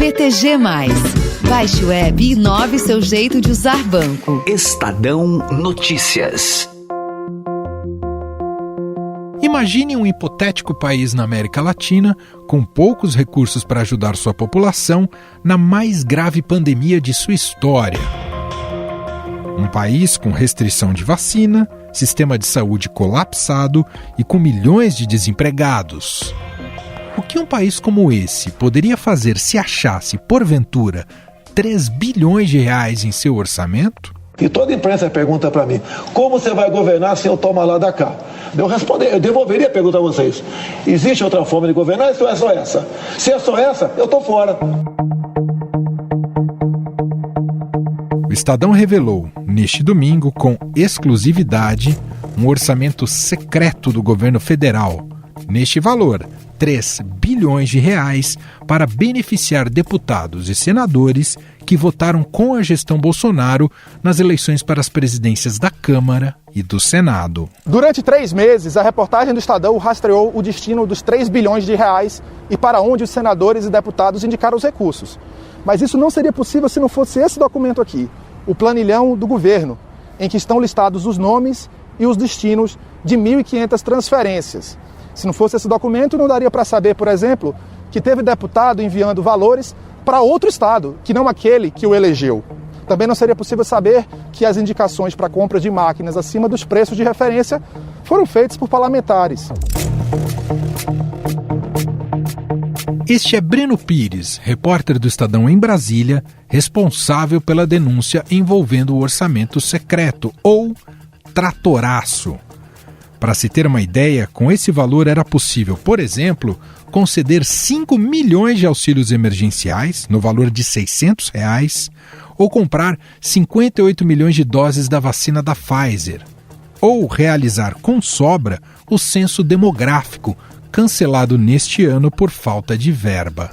BTG+. Baixe o app e inove seu jeito de usar banco. Estadão Notícias. Imagine um hipotético país na América Latina com poucos recursos para ajudar sua população na mais grave pandemia de sua história. Um país com restrição de vacina, sistema de saúde colapsado e com milhões de desempregados. O que um país como esse poderia fazer se achasse, porventura, 3 bilhões de reais em seu orçamento? E toda a imprensa pergunta para mim, como você vai governar sem eu tomar lá da cá? Eu devolveria a pergunta a vocês. Existe outra forma de governar ou é só essa? Se é só essa, eu estou fora. O Estadão revelou, neste domingo, com exclusividade, um orçamento secreto do governo federal. Neste valor, 3 bilhões de reais para beneficiar deputados e senadores que votaram com a gestão Bolsonaro nas eleições para as presidências da Câmara e do Senado. Durante 3 meses, a reportagem do Estadão rastreou o destino dos 3 bilhões de reais e para onde os senadores e deputados indicaram os recursos. Mas isso não seria possível se não fosse esse documento aqui, o planilhão do governo, em que estão listados os nomes e os destinos de 1.500 transferências. Se não fosse esse documento, não daria para saber, por exemplo, que teve deputado enviando valores para outro estado, que não aquele que o elegeu. Também não seria possível saber que as indicações para compra de máquinas acima dos preços de referência foram feitas por parlamentares. Este é Breno Pires, repórter do Estadão em Brasília, responsável pela denúncia envolvendo o orçamento secreto, ou tratoraço. Para se ter uma ideia, com esse valor era possível, por exemplo, conceder 5 milhões de auxílios emergenciais, no valor de R$ 600, ou comprar 58 milhões de doses da vacina da Pfizer, ou realizar com sobra o censo demográfico, cancelado neste ano por falta de verba.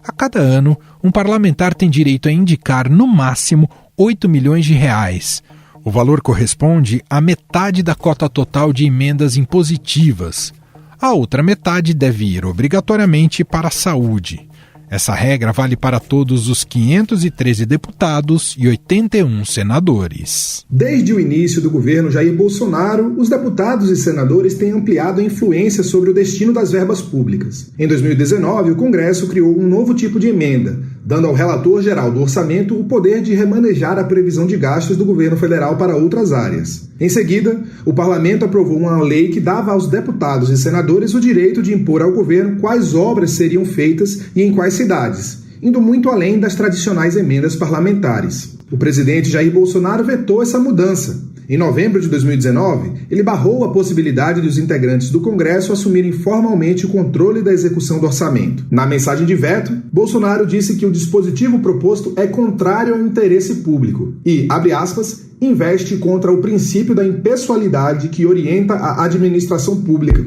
A cada ano, um parlamentar tem direito a indicar, no máximo, 8 milhões de reais. O valor corresponde à metade da cota total de emendas impositivas. A outra metade deve ir obrigatoriamente para a saúde. Essa regra vale para todos os 513 deputados e 81 senadores. Desde o início do governo Jair Bolsonaro, os deputados e senadores têm ampliado a influência sobre o destino das verbas públicas. Em 2019, o Congresso criou um novo tipo de emenda, dando ao relator geral do orçamento o poder de remanejar a previsão de gastos do governo federal para outras áreas. Em seguida, o parlamento aprovou uma lei que dava aos deputados e senadores o direito de impor ao governo quais obras seriam feitas e em quais cidades, indo muito além das tradicionais emendas parlamentares. O presidente Jair Bolsonaro vetou essa mudança. Em novembro de 2019, ele barrou a possibilidade dos integrantes do Congresso assumirem formalmente o controle da execução do orçamento. Na mensagem de veto, Bolsonaro disse que o dispositivo proposto é contrário ao interesse público e, abre aspas, investe contra o princípio da impessoalidade que orienta a administração pública.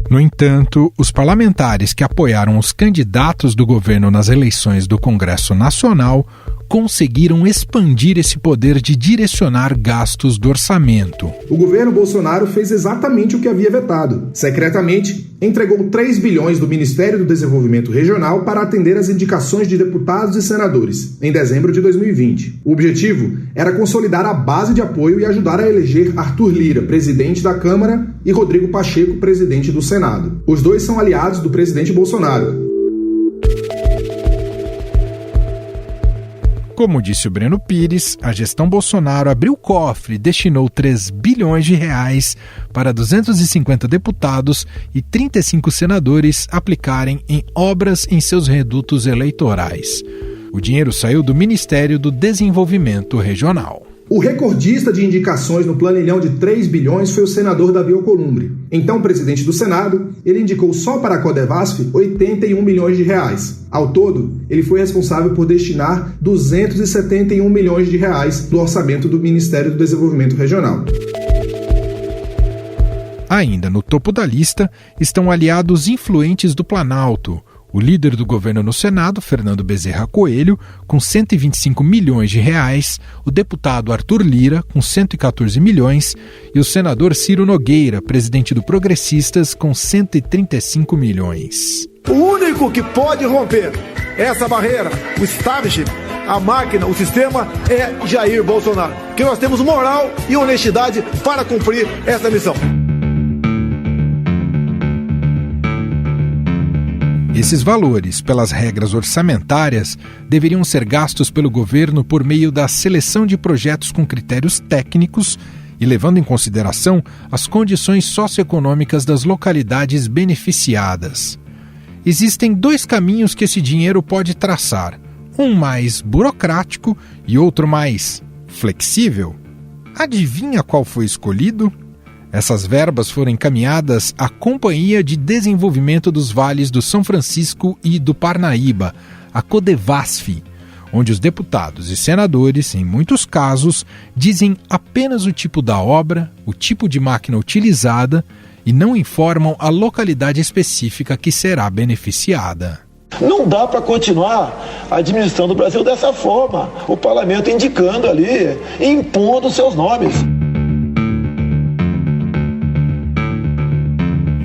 No entanto, os parlamentares que apoiaram os candidatos do governo nas eleições do Congresso Nacional conseguiram expandir esse poder de direcionar gastos do orçamento. O governo Bolsonaro fez exatamente o que havia vetado. Secretamente, entregou 3 bilhões do Ministério do Desenvolvimento Regional para atender às indicações de deputados e senadores, em dezembro de 2020. O objetivo era consolidar a base de apoio e ajudar a eleger Arthur Lira, presidente da Câmara, e Rodrigo Pacheco, presidente do Senado. Os dois são aliados do presidente Bolsonaro. Como disse o Breno Pires, a gestão Bolsonaro abriu o cofre e destinou 3 bilhões de reais para 250 deputados e 35 senadores aplicarem em obras em seus redutos eleitorais. O dinheiro saiu do Ministério do Desenvolvimento Regional. O recordista de indicações no planilhão de 3 bilhões foi o senador Davi Alcolumbre. Então, presidente do Senado, ele indicou só para a Codevasf 81 milhões de reais. Ao todo, ele foi responsável por destinar 271 milhões de reais do orçamento do Ministério do Desenvolvimento Regional. Ainda no topo da lista estão aliados influentes do Planalto. O líder do governo no Senado, Fernando Bezerra Coelho, com 125 milhões de reais, o deputado Arthur Lira, com 114 milhões, e o senador Ciro Nogueira, presidente do Progressistas, com 135 milhões. O único único que pode romper essa barreira, o establishment, a máquina, o sistema, é Jair Bolsonaro. Que nós temos moral e honestidade para cumprir essa missão. Esses valores, pelas regras orçamentárias, deveriam ser gastos pelo governo por meio da seleção de projetos com critérios técnicos e levando em consideração as condições socioeconômicas das localidades beneficiadas. Existem dois caminhos que esse dinheiro pode traçar, um mais burocrático e outro mais flexível. Adivinha qual foi escolhido? Essas verbas foram encaminhadas à Companhia de Desenvolvimento dos Vales do São Francisco e do Parnaíba, a Codevasf, onde os deputados e senadores, em muitos casos, dizem apenas o tipo da obra, o tipo de máquina utilizada e não informam a localidade específica que será beneficiada. Não dá para continuar administrando o Brasil dessa forma. O parlamento indicando ali, impondo seus nomes.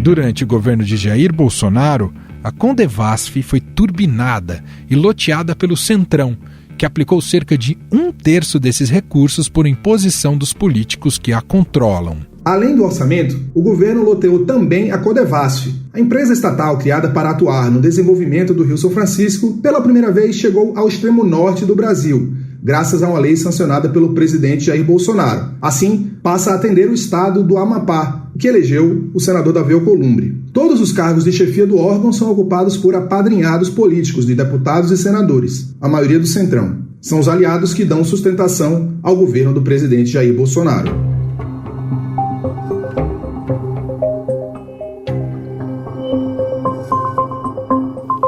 Durante o governo de Jair Bolsonaro, a Condevasf foi turbinada e loteada pelo Centrão, que aplicou cerca de 1/3 desses recursos por imposição dos políticos que a controlam. Além do orçamento, o governo loteou também a Codevasf. A empresa estatal criada para atuar no desenvolvimento do Rio São Francisco, pela primeira vez chegou ao extremo norte do Brasil, graças a uma lei sancionada pelo presidente Jair Bolsonaro. Assim, passa a atender o estado do Amapá, que elegeu o senador Davi Alcolumbre. Todos os cargos de chefia do órgão são ocupados por apadrinhados políticos de deputados e senadores, a maioria do Centrão. São os aliados que dão sustentação ao governo do presidente Jair Bolsonaro.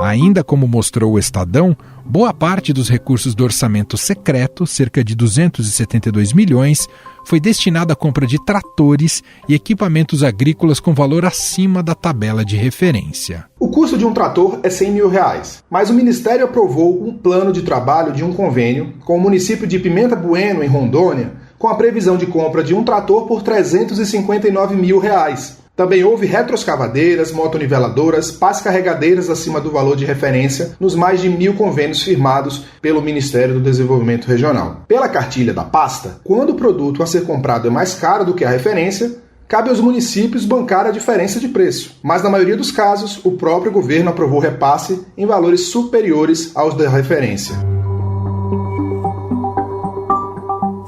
Ainda como mostrou o Estadão, boa parte dos recursos do orçamento secreto, cerca de 272 milhões, foi destinada à compra de tratores e equipamentos agrícolas com valor acima da tabela de referência. O custo de um trator é R$100 mil, mas o Ministério aprovou um plano de trabalho de um convênio com o município de Pimenta Bueno, em Rondônia, com a previsão de compra de um trator por R$359 mil. Também houve retroescavadeiras, motoniveladoras, pás carregadeiras acima do valor de referência nos mais de 1.000 convênios firmados pelo Ministério do Desenvolvimento Regional. Pela cartilha da pasta, quando o produto a ser comprado é mais caro do que a referência, cabe aos municípios bancar a diferença de preço. Mas na maioria dos casos, o próprio governo aprovou repasse em valores superiores aos da referência.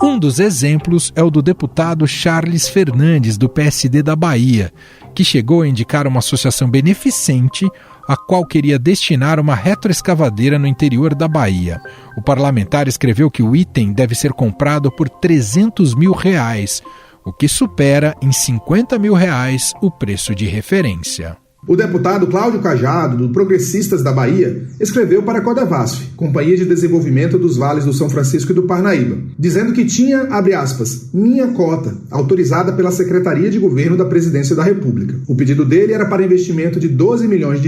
Um dos exemplos é o do deputado Charles Fernandes, do PSD da Bahia, que chegou a indicar uma associação beneficente a qual queria destinar uma retroescavadeira no interior da Bahia. O parlamentar escreveu que o item deve ser comprado por R$300 mil, o que supera em R$50 mil o preço de referência. O deputado Cláudio Cajado, do Progressistas da Bahia, escreveu para a Codevasf, Companhia de Desenvolvimento dos Vales do São Francisco e do Parnaíba, dizendo que tinha, abre aspas, minha cota, autorizada pela Secretaria de Governo da Presidência da República. O pedido dele era para investimento de R$12 milhões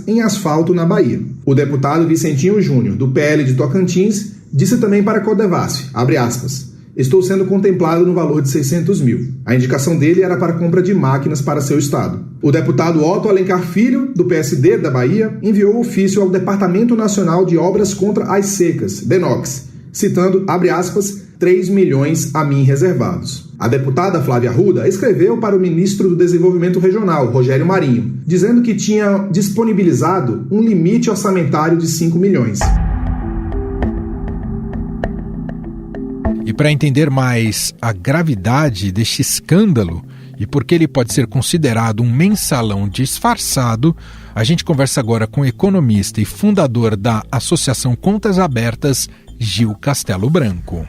em asfalto na Bahia. O deputado Vicentinho Júnior, do PL de Tocantins, disse também para a Codevasf, abre aspas, estou sendo contemplado no valor de R$600 mil. A indicação dele era para a compra de máquinas para seu estado. O deputado Otto Alencar Filho, do PSD da Bahia, enviou ofício ao Departamento Nacional de Obras contra as Secas, DENOX, citando, abre aspas, 3 milhões a mim reservados. A deputada Flávia Arruda escreveu para o ministro do Desenvolvimento Regional, Rogério Marinho, dizendo que tinha disponibilizado um limite orçamentário de 5 milhões. E para entender mais a gravidade deste escândalo e por que ele pode ser considerado um mensalão disfarçado, a gente conversa agora com o economista e fundador da Associação Contas Abertas, Gil Castelo Branco.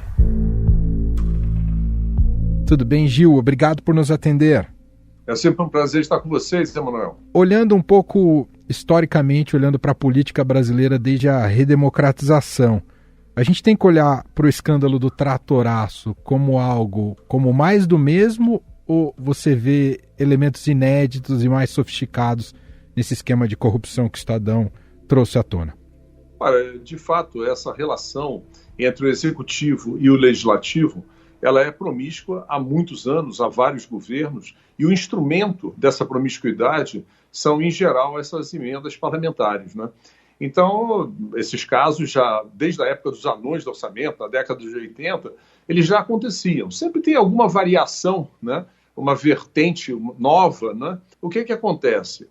Tudo bem, Gil? Obrigado por nos atender. É sempre um prazer estar com vocês, Emanuel. Olhando um pouco historicamente, olhando para a política brasileira desde a redemocratização, a gente tem que olhar para o escândalo do tratoraço como algo, como mais do mesmo, ou você vê elementos inéditos e mais sofisticados nesse esquema de corrupção que o Estadão trouxe à tona? Olha, de fato, essa relação entre o executivo e o legislativo, ela é promíscua há muitos anos, há vários governos, e o instrumento dessa promiscuidade são, em geral, essas emendas parlamentares, né? Então, esses casos já, desde a época dos anões do orçamento, na década de 80, eles já aconteciam. Sempre tem alguma variação, né? Uma vertente nova, né? O que acontece?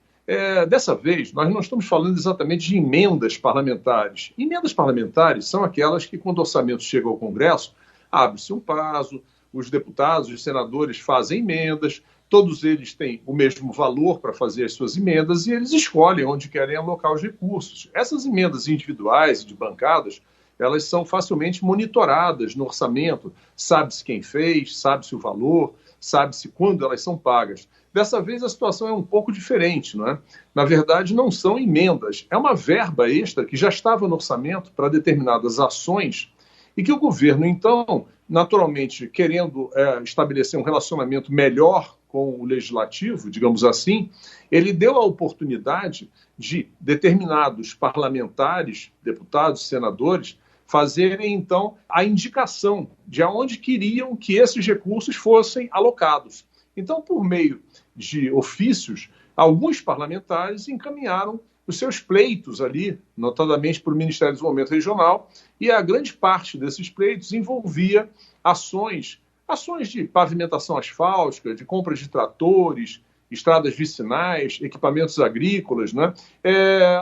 Dessa vez, nós não estamos falando exatamente de emendas parlamentares. Emendas parlamentares são aquelas que, quando o orçamento chega ao Congresso, abre-se um prazo, os deputados, os senadores fazem emendas, todos eles têm o mesmo valor para fazer as suas emendas e eles escolhem onde querem alocar os recursos. Essas emendas individuais de bancadas, elas são facilmente monitoradas no orçamento, sabe-se quem fez, sabe-se o valor, sabe-se quando elas são pagas. Dessa vez a situação é um pouco diferente, não é? Na verdade, não são emendas, é uma verba extra que já estava no orçamento para determinadas ações e que o governo, então, naturalmente, querendo estabelecer um relacionamento melhor com o legislativo, digamos assim, ele deu a oportunidade de determinados parlamentares, deputados, senadores, fazerem, então, a indicação de aonde queriam que esses recursos fossem alocados. Então, por meio de ofícios, alguns parlamentares encaminharam os seus pleitos ali, notadamente para o Ministério do Desenvolvimento Regional, e a grande parte desses pleitos envolvia ações de pavimentação asfáltica, de compra de tratores, estradas vicinais, equipamentos agrícolas, né?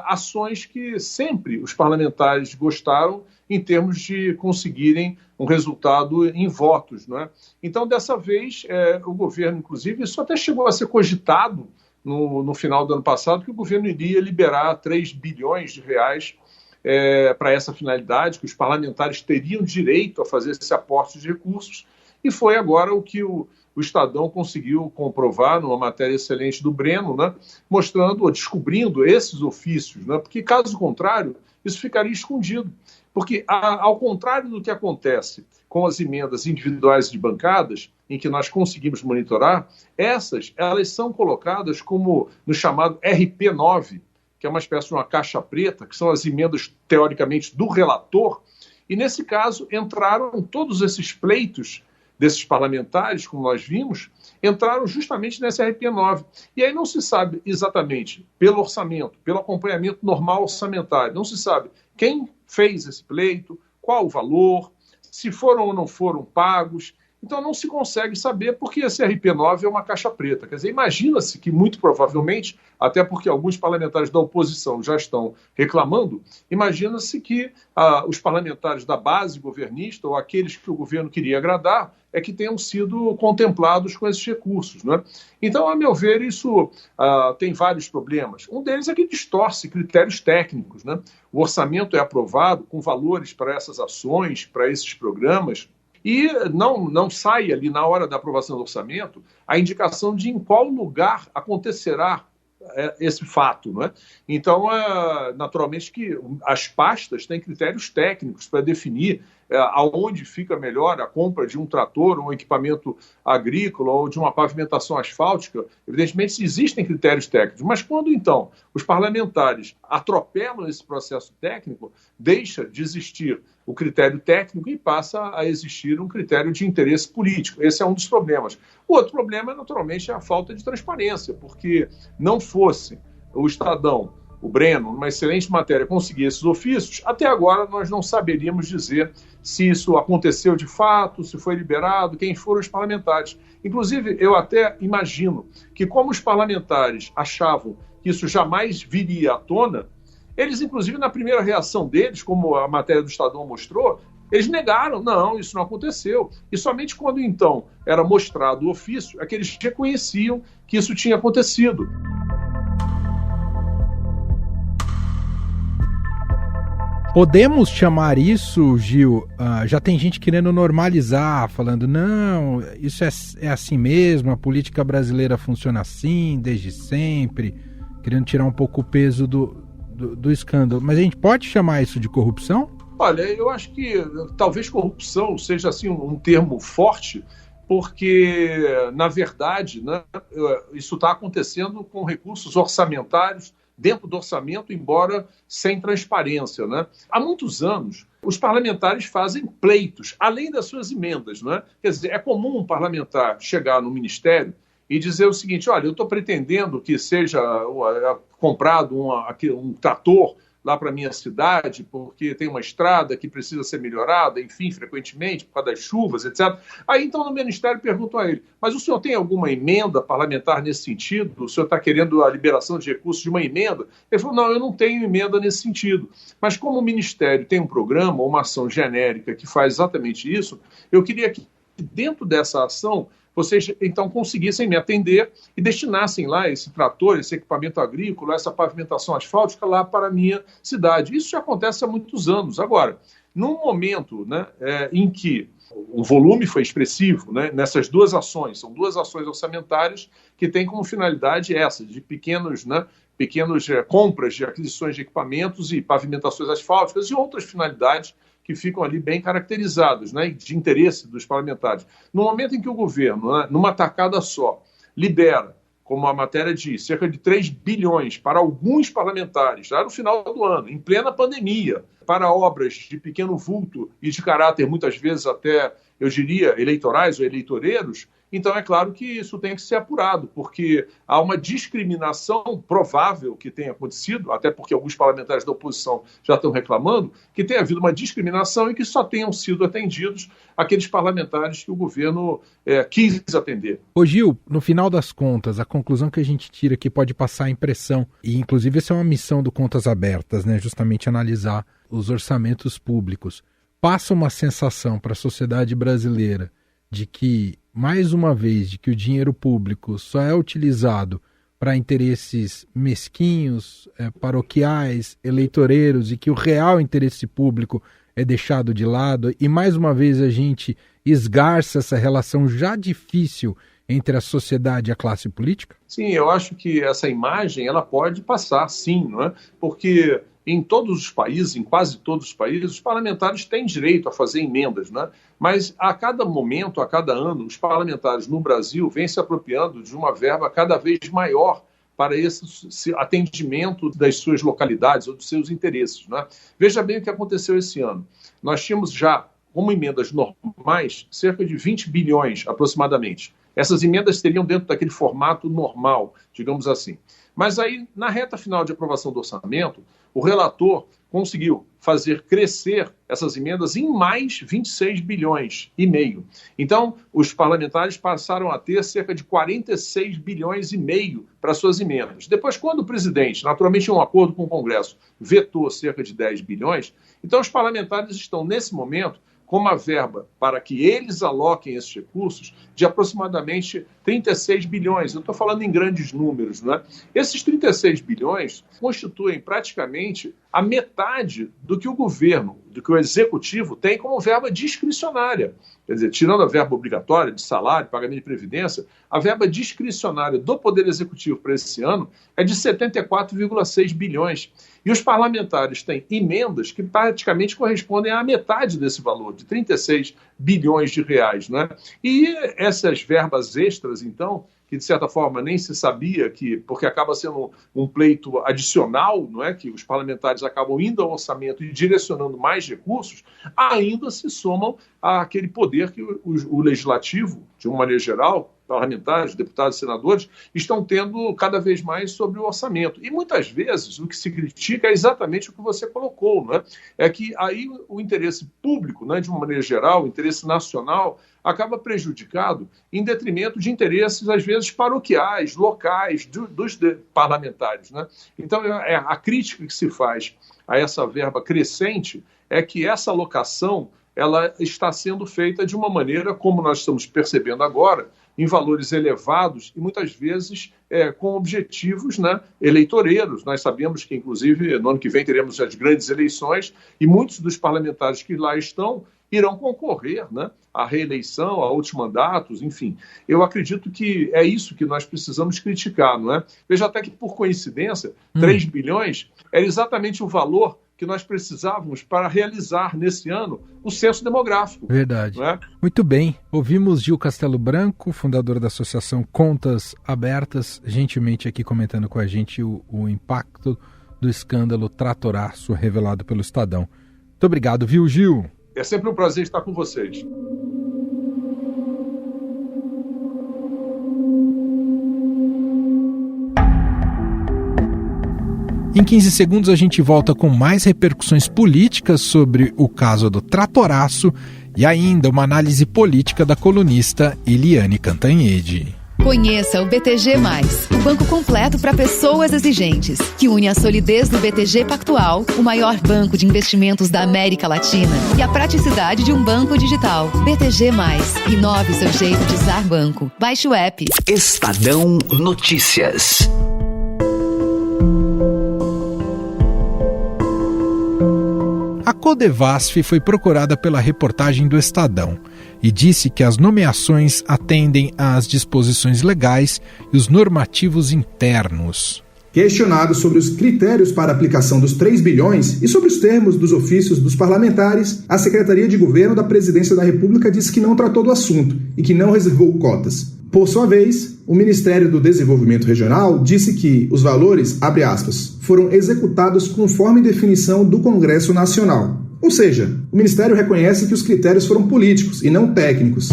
Ações que sempre os parlamentares gostaram em termos de conseguirem um resultado em votos, né? Então, dessa vez, o governo, inclusive, isso até chegou a ser cogitado no final do ano passado, que o governo iria liberar 3 bilhões de reais para essa finalidade, que os parlamentares teriam direito a fazer esse aporte de recursos, e foi agora o que o Estadão conseguiu comprovar numa matéria excelente do Breno, né, mostrando ou descobrindo esses ofícios, né, porque, caso contrário, isso ficaria escondido. Porque, ao contrário do que acontece com as emendas individuais de bancadas, em que nós conseguimos monitorar, elas são colocadas como no chamado RP9, que é uma espécie de uma caixa preta, que são as emendas, teoricamente, do relator, e, nesse caso, entraram todos esses pleitos desses parlamentares, como nós vimos, entraram justamente nesse RP9. E aí não se sabe exatamente, pelo orçamento, pelo acompanhamento normal orçamentário, não se sabe quem fez esse pleito, qual o valor, se foram ou não foram pagos. Então não se consegue saber porque esse RP9 é uma caixa preta. Quer dizer, imagina-se que muito provavelmente, até porque alguns parlamentares da oposição já estão reclamando, imagina-se que os parlamentares da base governista ou aqueles que o governo queria agradar é que tenham sido contemplados com esses recursos, né? Então, a meu ver, isso tem vários problemas. Um deles é que distorce critérios técnicos, né? O orçamento é aprovado com valores para essas ações, para esses programas, e não sai ali na hora da aprovação do orçamento a indicação de em qual lugar acontecerá esse fato, não é? Então, naturalmente que as pastas têm critérios técnicos para definir aonde fica melhor a compra de um trator, um equipamento agrícola ou de uma pavimentação asfáltica. Evidentemente, existem critérios técnicos, mas quando, então, os parlamentares atropelam esse processo técnico, deixa de existir o critério técnico e passa a existir um critério de interesse político. Esse é um dos problemas. O outro problema, naturalmente, é a falta de transparência, porque não fosse o Estadão, o Breno, numa excelente matéria, conseguir esses ofícios, até agora nós não saberíamos dizer se isso aconteceu de fato, se foi liberado, quem foram os parlamentares. Inclusive, eu até imagino que, como os parlamentares achavam que isso jamais viria à tona, eles, inclusive, na primeira reação deles, como a matéria do Estadão mostrou, eles negaram, não, isso não aconteceu. E somente quando, então, era mostrado o ofício, é que eles reconheciam que isso tinha acontecido. Podemos chamar isso, Gil, já tem gente querendo normalizar, falando, não, isso é assim mesmo, a política brasileira funciona assim, desde sempre, querendo tirar um pouco o peso do escândalo. Mas a gente pode chamar isso de corrupção? Olha, eu acho que talvez corrupção seja assim, um termo forte, porque, na verdade, né, isso está acontecendo com recursos orçamentários dentro do orçamento, embora sem transparência, né? Há muitos anos, os parlamentares fazem pleitos, além das suas emendas, né? Quer dizer, é comum um parlamentar chegar no ministério e dizer o seguinte: olha, eu estou pretendendo que seja comprado um trator lá para a minha cidade, porque tem uma estrada que precisa ser melhorada, enfim, frequentemente, por causa das chuvas, etc. Aí, então, no Ministério perguntam a ele: mas o senhor tem alguma emenda parlamentar nesse sentido? O senhor está querendo a liberação de recursos de uma emenda? Ele falou: não, eu não tenho emenda nesse sentido. Mas como o Ministério tem um programa, uma ação genérica que faz exatamente isso, eu queria que, dentro dessa ação, vocês, então, conseguissem me atender e destinassem lá esse trator, esse equipamento agrícola, essa pavimentação asfáltica lá para a minha cidade. Isso já acontece há muitos anos. Agora, num momento, né, em que o volume foi expressivo, né, nessas duas ações, são duas ações orçamentárias que têm como finalidade essa, de pequenas compras de aquisições de equipamentos e pavimentações asfálticas e outras finalidades que ficam ali bem caracterizados, né, de interesse dos parlamentares. No momento em que o governo, né, numa tacada só, libera, como a matéria diz, cerca de 3 bilhões para alguns parlamentares, já no final do ano, em plena pandemia, para obras de pequeno vulto e de caráter, muitas vezes até, eu diria, eleitorais ou eleitoreiros, então é claro que isso tem que ser apurado, porque há uma discriminação provável que tenha acontecido, até porque alguns parlamentares da oposição já estão reclamando, que tenha havido uma discriminação e que só tenham sido atendidos aqueles parlamentares que o governo quis atender. Ô Gil, no final das contas, a conclusão que a gente tira aqui pode passar a impressão, e inclusive essa é uma missão do Contas Abertas, né, justamente analisar os orçamentos públicos. Passa uma sensação para a sociedade brasileira de que, mais uma vez, de que o dinheiro público só é utilizado para interesses mesquinhos, paroquiais, eleitoreiros, e que o real interesse público é deixado de lado, e mais uma vez a gente esgarça essa relação já difícil entre a sociedade e a classe política? Sim, eu acho que essa imagem ela pode passar, sim, não é? Porque em todos os países, em quase todos os países, os parlamentares têm direito a fazer emendas, né? Mas a cada momento, a cada ano, os parlamentares no Brasil vêm se apropriando de uma verba cada vez maior para esse atendimento das suas localidades ou dos seus interesses, né? Veja bem o que aconteceu esse ano. Nós tínhamos já, como emendas normais, cerca de 20 bilhões aproximadamente. Essas emendas estariam dentro daquele formato normal, digamos assim. Mas aí, na reta final de aprovação do orçamento, o relator conseguiu fazer crescer essas emendas em mais 26 bilhões e meio. Então, os parlamentares passaram a ter cerca de 46 bilhões e meio para suas emendas. Depois, quando o presidente, naturalmente em um acordo com o Congresso, vetou cerca de 10 bilhões, então os parlamentares estão, nesse momento, com uma verba para que eles aloquem esses recursos de aproximadamente 36 bilhões. Eu estou falando em grandes números, não é? Esses 36 bilhões constituem praticamente a metade do que o governo, do que o executivo tem como verba discricionária. Quer dizer, tirando a verba obrigatória de salário, pagamento de previdência, a verba discricionária do Poder Executivo para esse ano é de 74,6 bilhões. E os parlamentares têm emendas que praticamente correspondem à metade desse valor, de 36 bilhões de reais, né? E essas verbas extras, então, que de certa forma nem se sabia, porque acaba sendo um pleito adicional, não é? Que os parlamentares acabam indo ao orçamento e direcionando mais recursos, ainda se somam àquele poder que o legislativo, de uma maneira geral, parlamentares, deputados e senadores, estão tendo cada vez mais sobre o orçamento. E muitas vezes o que se critica é exatamente o que você colocou, não é? É que aí o interesse público, né, de uma maneira geral, o interesse nacional, acaba prejudicado em detrimento de interesses, às vezes, paroquiais, locais, dos parlamentares, né? Então, a crítica que se faz a essa verba crescente é que essa alocação ela está sendo feita de uma maneira, como nós estamos percebendo agora, em valores elevados e muitas vezes com objetivos, né, eleitoreiros. Nós sabemos que, inclusive, no ano que vem teremos as grandes eleições e muitos dos parlamentares que lá estão irão concorrer, né, à reeleição, a outros mandatos, enfim. Eu acredito que é isso que nós precisamos criticar, não é? Veja até que, por coincidência, 3 bilhões era exatamente o valor que nós precisávamos para realizar nesse ano o censo demográfico. Verdade. Não é? Muito bem. Ouvimos Gil Castelo Branco, fundador da Associação Contas Abertas, gentilmente aqui comentando com a gente o impacto do escândalo Tratoraço revelado pelo Estadão. Muito obrigado, viu, Gil? É sempre um prazer estar com vocês. Em 15 segundos a gente volta com mais repercussões políticas sobre o caso do Tratoraço e ainda uma análise política da colunista Eliane Cantanhede. Conheça o BTG+, o banco completo para pessoas exigentes, que une a solidez do BTG Pactual, o maior banco de investimentos da América Latina, e a praticidade de um banco digital. BTG+, inove seu jeito de usar banco. Baixe o app. Estadão Notícias. A Codevasf foi procurada pela reportagem do Estadão e disse que as nomeações atendem às disposições legais e os normativos internos. Questionado sobre os critérios para a aplicação dos 3 bilhões e sobre os termos dos ofícios dos parlamentares, a Secretaria de Governo da Presidência da República disse que não tratou do assunto e que não reservou cotas. Por sua vez, o Ministério do Desenvolvimento Regional disse que os valores, abre aspas, foram executados conforme definição do Congresso Nacional. Ou seja, o Ministério reconhece que os critérios foram políticos e não técnicos.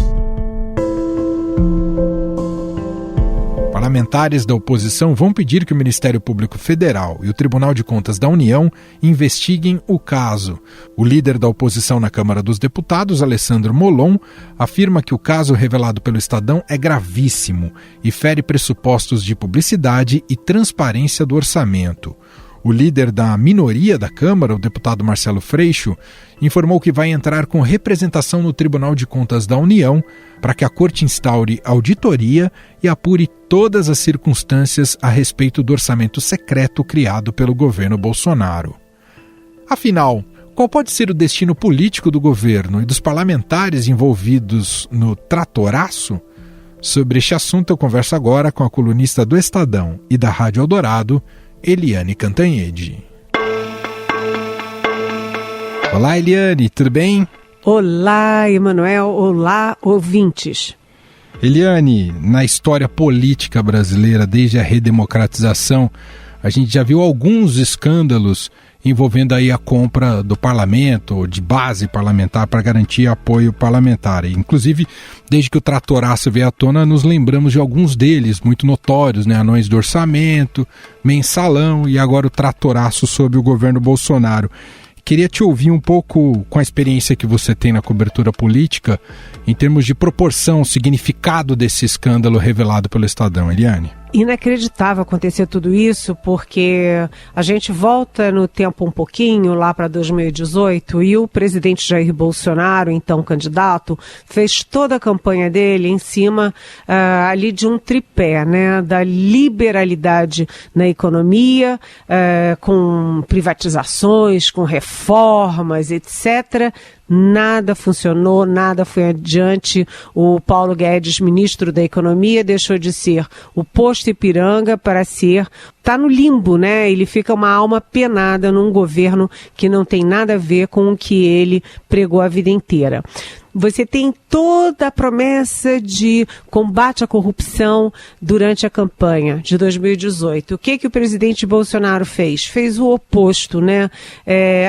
Parlamentares da oposição vão pedir que o Ministério Público Federal e o Tribunal de Contas da União investiguem o caso. O líder da oposição na Câmara dos Deputados, Alessandro Molon, afirma que o caso revelado pelo Estadão é gravíssimo e fere pressupostos de publicidade e transparência do orçamento. O líder da minoria da Câmara, o deputado Marcelo Freixo, informou que vai entrar com representação no Tribunal de Contas da União para que a Corte instaure auditoria e apure todas as circunstâncias a respeito do orçamento secreto criado pelo governo Bolsonaro. Afinal, qual pode ser o destino político do governo e dos parlamentares envolvidos no Tratoraço? Sobre este assunto eu converso agora com a colunista do Estadão e da Rádio Eldorado, Eliane Cantanhede. Olá, Eliane, tudo bem? Olá, Emanuel. Olá, ouvintes. Eliane, na história política brasileira, desde a redemocratização, a gente já viu alguns escândalos envolvendo aí a compra do parlamento, de base parlamentar, para garantir apoio parlamentar. E, inclusive, desde que o Tratoraço veio à tona, nos lembramos de alguns deles, muito notórios, né? Anões do orçamento, mensalão e agora o Tratoraço sob o governo Bolsonaro. Queria te ouvir um pouco com a experiência que você tem na cobertura política, em termos de proporção, significado desse escândalo revelado pelo Estadão, Eliane. Inacreditável acontecer tudo isso, porque a gente volta no tempo um pouquinho, lá para 2018, e o presidente Jair Bolsonaro, então candidato, fez toda a campanha dele em cima ali de um tripé, né, da liberalidade na economia, com privatizações, com reformas, etc. Nada funcionou, nada foi adiante. O Paulo Guedes, ministro da Economia, deixou de ser o posto Ipiranga para ser... Está no limbo, né? Ele fica uma alma penada num governo que não tem nada a ver com o que ele pregou a vida inteira. Você tem toda a promessa de combate à corrupção durante a campanha de 2018. O que o presidente Bolsonaro fez? Fez o oposto, né?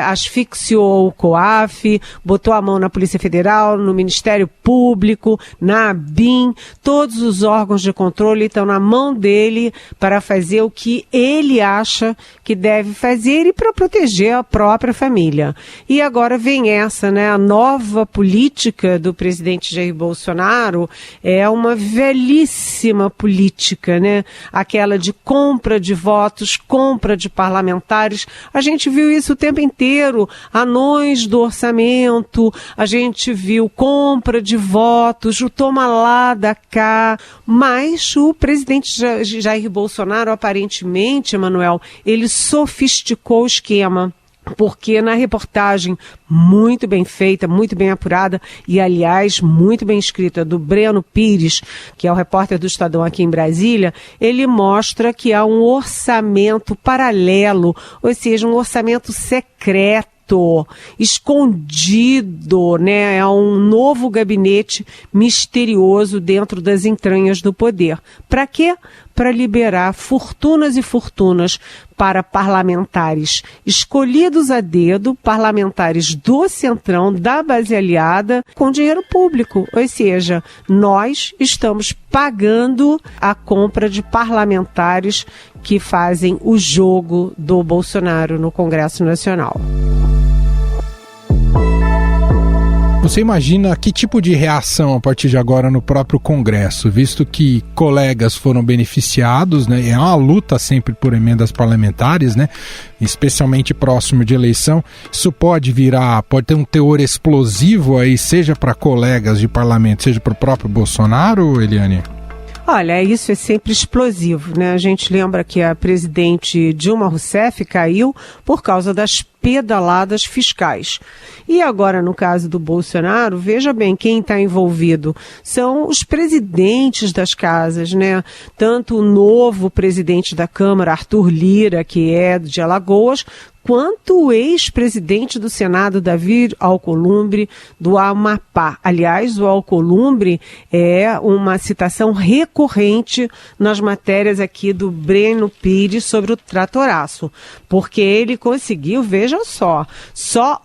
Asfixiou o COAF, botou a mão na Polícia Federal, no Ministério Público, na ABIN. Todos os órgãos de controle estão na mão dele para fazer o que ele acha que deve fazer e para proteger a própria família. E agora vem essa, né? A nova política do presidente Jair Bolsonaro é uma velhíssima política, né? Aquela de compra de votos, compra de parlamentares. A gente viu isso o tempo inteiro, anões do orçamento, a gente viu compra de votos, o toma lá da cá, mas o presidente Jair Bolsonaro, aparentemente, Emanuel, ele sofisticou o esquema. Porque na reportagem muito bem feita, muito bem apurada e, aliás, muito bem escrita do Breno Pires, que é o repórter do Estadão aqui em Brasília, ele mostra que há um orçamento paralelo, ou seja, um orçamento secreto, escondido, né? É um novo gabinete misterioso dentro das entranhas do poder. Para quê? Para liberar fortunas e fortunas para parlamentares escolhidos a dedo, parlamentares do Centrão, da base aliada, com dinheiro público. Ou seja, nós estamos pagando a compra de parlamentares que fazem o jogo do Bolsonaro no Congresso Nacional. Você imagina que tipo de reação a partir de agora no próprio Congresso, visto que colegas foram beneficiados, né? É uma luta sempre por emendas parlamentares, né? Especialmente próximo de eleição. Isso pode ter um teor explosivo aí, seja para colegas de parlamento, seja para o próprio Bolsonaro, Eliane? Olha, isso é sempre explosivo, né? A gente lembra que a presidente Dilma Rousseff caiu por causa das pedaladas fiscais. E agora, no caso do Bolsonaro, veja bem, quem está envolvido são os presidentes das casas, né? Tanto o novo presidente da Câmara, Arthur Lira, que é de Alagoas, quanto o ex-presidente do Senado, Davi Alcolumbre, do Amapá. Aliás, o Alcolumbre é uma citação recorrente nas matérias aqui do Breno Pires sobre o tratoraço, porque ele conseguiu, veja só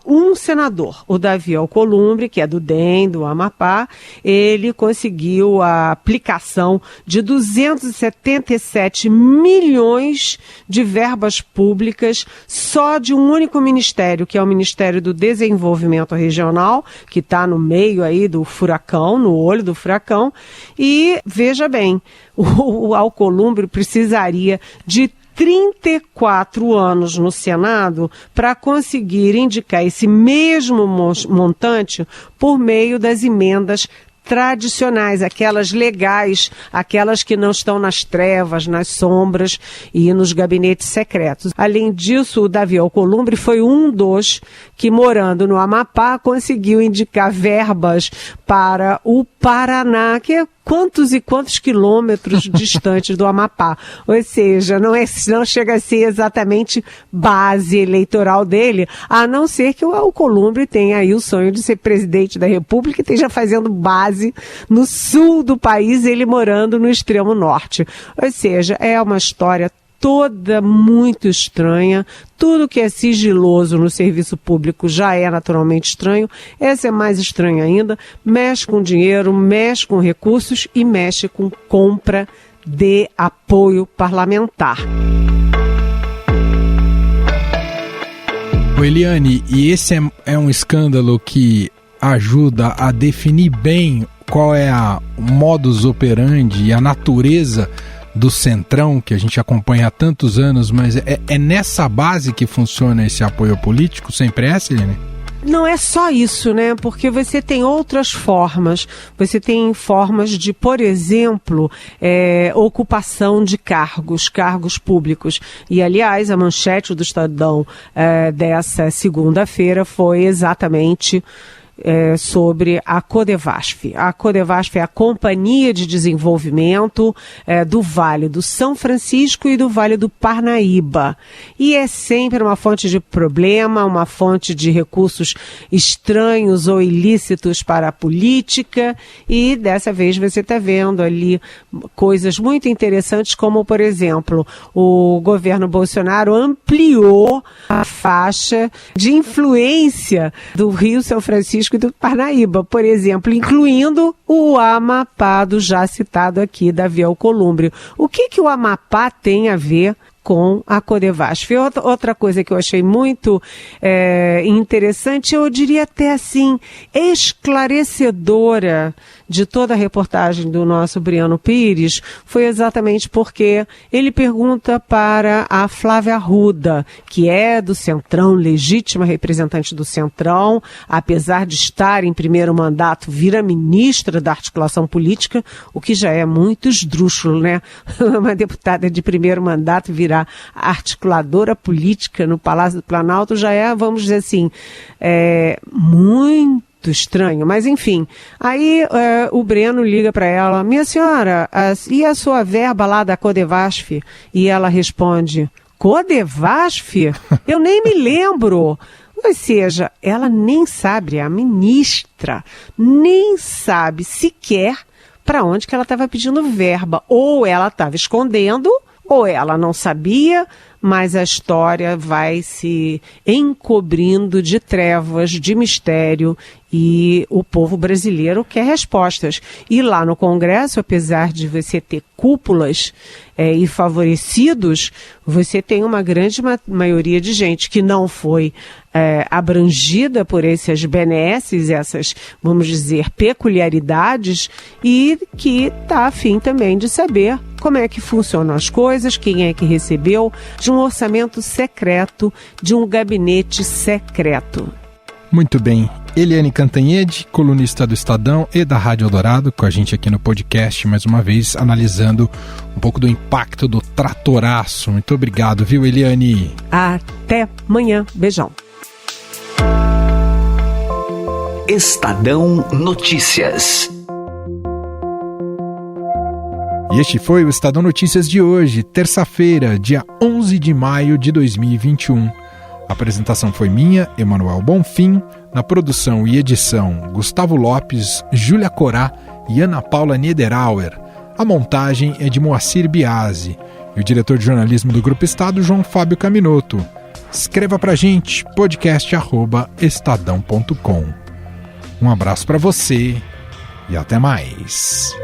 um senador, o Davi Alcolumbre, que é do DEM, do Amapá, ele conseguiu a aplicação de 277 milhões de verbas públicas só de um único ministério, que é o Ministério do Desenvolvimento Regional, que está no meio aí do furacão, no olho do furacão. E, veja bem, o Alcolumbre precisaria de 34 anos no Senado para conseguir indicar esse mesmo montante por meio das emendas tradicionais, aquelas legais, aquelas que não estão nas trevas, nas sombras e nos gabinetes secretos. Além disso, o Davi Alcolumbre foi um dos que, morando no Amapá, conseguiu indicar verbas para o Paraná, que é quantos e quantos quilômetros distante do Amapá. Ou seja, não chega a ser exatamente base eleitoral dele, a não ser que o Alcolumbre tenha aí o sonho de ser presidente da República e esteja fazendo base no sul do país, ele morando no extremo norte. Ou seja, é uma história toda muito estranha. Tudo que é sigiloso no serviço público já é naturalmente estranho. Essa é mais estranha ainda. Mexe com dinheiro, mexe com recursos e mexe com compra de apoio parlamentar. Eliane, e esse é um escândalo que ajuda a definir bem qual é o modus operandi e a natureza do Centrão, que a gente acompanha há tantos anos, mas é nessa base que funciona esse apoio político? Sempre é, Eliane? Não é só isso, né? Porque você tem outras formas. Você tem formas de, por exemplo, ocupação de cargos públicos. E, aliás, a manchete do Estadão dessa segunda-feira foi exatamente sobre a Codevasf. A Codevasf é a Companhia de Desenvolvimento do Vale do São Francisco e do Vale do Parnaíba. E é sempre uma fonte de problema, uma fonte de recursos estranhos ou ilícitos para a política. E dessa vez você está vendo ali coisas muito interessantes, como, por exemplo, o governo Bolsonaro ampliou a faixa de influência do Rio São Francisco e do Parnaíba, por exemplo, incluindo o Amapá, do já citado aqui, Davi Alcolumbre. O que o Amapá tem a ver com a Codevasf? Outra coisa que eu achei muito interessante, eu diria até assim, esclarecedora de toda a reportagem do nosso Breno Pires, foi exatamente porque ele pergunta para a Flávia Arruda, que é do Centrão, legítima representante do Centrão, apesar de estar em primeiro mandato, vira ministra da articulação política, o que já é muito esdrúxulo, né? Uma deputada de primeiro mandato virar articuladora política no Palácio do Planalto já é, vamos dizer assim, muito estranho, mas enfim. Aí o Breno liga para ela: minha senhora, e a sua verba lá da Codevasf? E ela responde: Codevasf? Eu nem me lembro. Ou seja, ela nem sabe, a ministra nem sabe sequer para onde que ela estava pedindo verba. Ou ela estava escondendo, ou ela não sabia, mas a história vai se encobrindo de trevas, de mistério, e o povo brasileiro quer respostas. E lá no Congresso, apesar de você ter cúpulas e favorecidos, você tem uma grande maioria de gente que não foi abrangida por essas benesses, essas, vamos dizer, peculiaridades, e que está a fim também de saber como é que funcionam as coisas, quem é que recebeu, de um orçamento secreto, de um gabinete secreto. Muito bem. Eliane Cantanhede, colunista do Estadão e da Rádio Eldorado, com a gente aqui no podcast, mais uma vez, analisando um pouco do impacto do tratoraço. Muito obrigado, viu, Eliane? Até amanhã. Beijão. Estadão Notícias. E este foi o Estadão Notícias de hoje, terça-feira, dia 11 de maio de 2021. A apresentação foi minha, Emanuel Bonfim, na produção e edição Gustavo Lopes, Júlia Corá e Ana Paula Niederauer. A montagem é de Moacir Biasi e o diretor de jornalismo do Grupo Estado, João Fábio Caminoto. Escreva pra gente, podcast@estadão.com. Um abraço para você e até mais.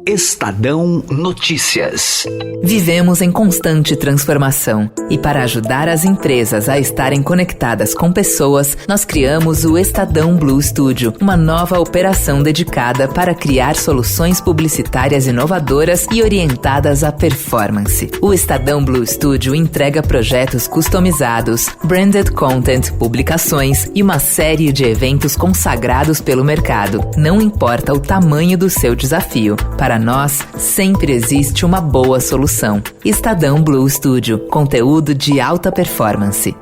Estadão Notícias. Vivemos em constante transformação e para ajudar as empresas a estarem conectadas com pessoas, nós criamos o Estadão Blue Studio, uma nova operação dedicada para criar soluções publicitárias inovadoras e orientadas à performance. O Estadão Blue Studio entrega projetos customizados, branded content, publicações e uma série de eventos consagrados pelo mercado. Não importa o tamanho do seu desafio, para nós, sempre existe uma boa solução. Estadão Blue Studio, conteúdo de alta performance.